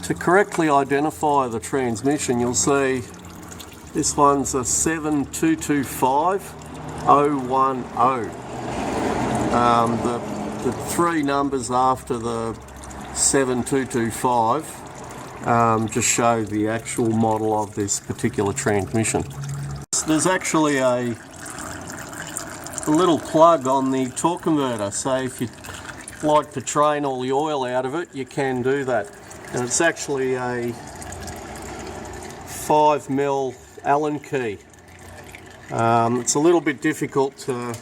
To correctly identify the transmission, you'll see this one's a 7225010. The three numbers after the 7225 just show the actual model of this particular transmission. There's actually a little plug on the torque converter, so if you'd like to drain all the oil out of it, you can do that. And it's actually a 5mm Allen key. It's a little bit difficult to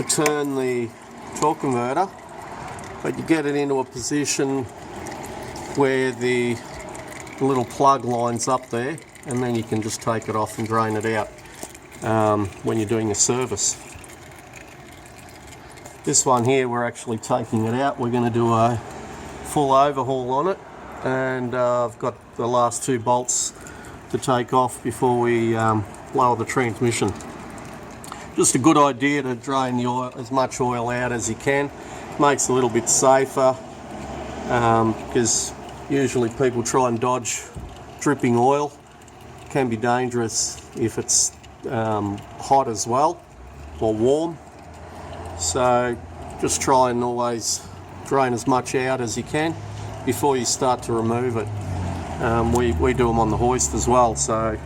turn the torque converter, but you get it into a position where the little plug lines up there, and then you can just take it off and drain it out when you're doing a service. This one here, we're actually taking it out. We're going to do a full overhaul on it, and I've got the last two bolts to take off before we lower the transmission. Just a good idea to drain the oil, as much oil out as you can. Makes it a little bit safer, because usually people try and dodge dripping oil. It can be dangerous if it's hot as well, or warm. So just try and always drain as much out as you can before you start to remove it. We do them on the hoist as well, so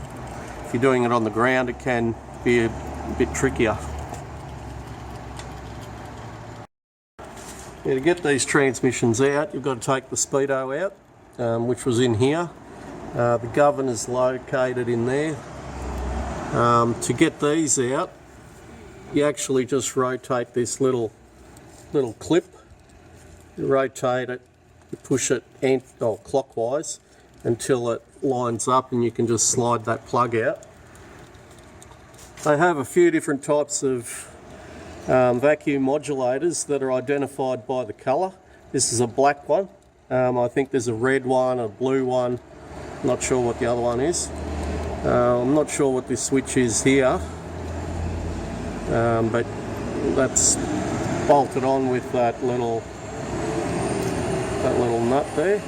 if you're doing it on the ground, it can be a bit trickier. Yeah, to get these transmissions out, you've got to take the speedo out, which was in here. The governor's located in there. To get these out, you actually just rotate this little clip. You rotate it, you push it clockwise until it lines up, and you can just slide that plug out. They have a few different types of vacuum modulators that are identified by the colour. This is a black one. I think there's a red one, a blue one. Not sure what the other one is. I'm not sure what this switch is here, but that's bolted on with that little nut there.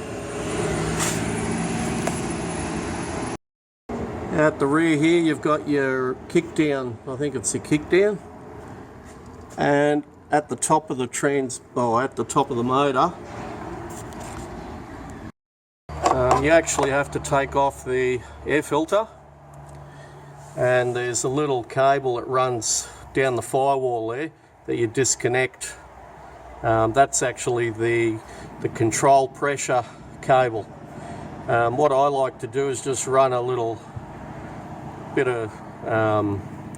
At the rear here, you've got your kick down. I think it's a kick down. And at the top of the at the top of the motor, you actually have to take off the air filter, and there's a little cable that runs down the firewall there that you disconnect. That's actually the control pressure cable. What I like to do is just run a little bit of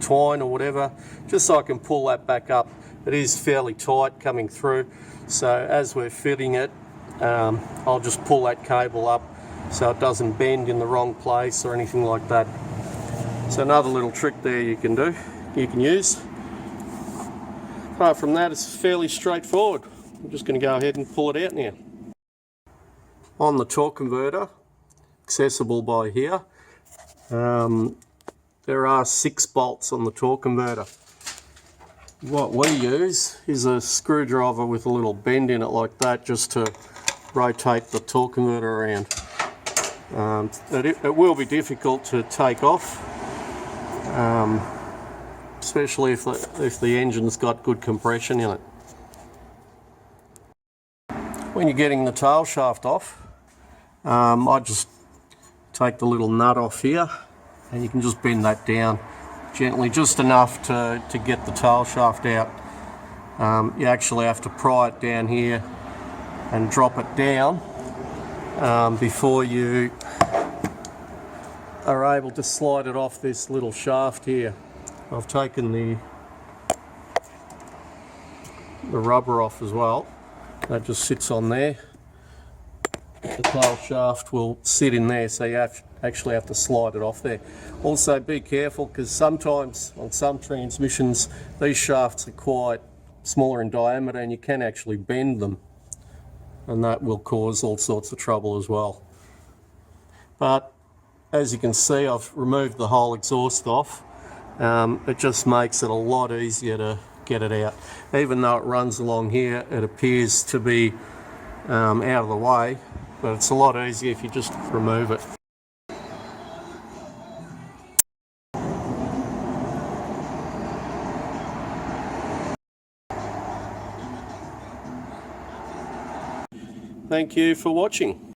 twine or whatever, just so I can pull that back up. It is fairly tight coming through, so as we're fitting it, I'll just pull that cable up so it doesn't bend in the wrong place or anything like that. So another little trick there you can use. Apart from that, it's fairly straightforward. I'm just going to go ahead and pull it out now. On the torque converter, accessible by here, there are 6 bolts on the torque converter. What we use is a screwdriver with a little bend in it like that, just to rotate the torque converter around. It will be difficult to take off, especially if the engine's got good compression in it. When you're getting the tail shaft off, I just take the little nut off here, and you can just bend that down gently, just enough to get the tail shaft out. You actually have to pry it down here and drop it down before you are able to slide it off this little shaft here. I've taken the rubber off as well. That just sits on there. The tail shaft will sit in there, so you actually have to slide it off there. Also be careful, because sometimes on some transmissions these shafts are quite smaller in diameter and you can actually bend them, and that will cause all sorts of trouble as well. But as you can see, I've removed the whole exhaust off. It just makes it a lot easier to get it out. Even though it runs along here, it appears to be out of the way, but it's a lot easier if you just remove it. Thank you for watching.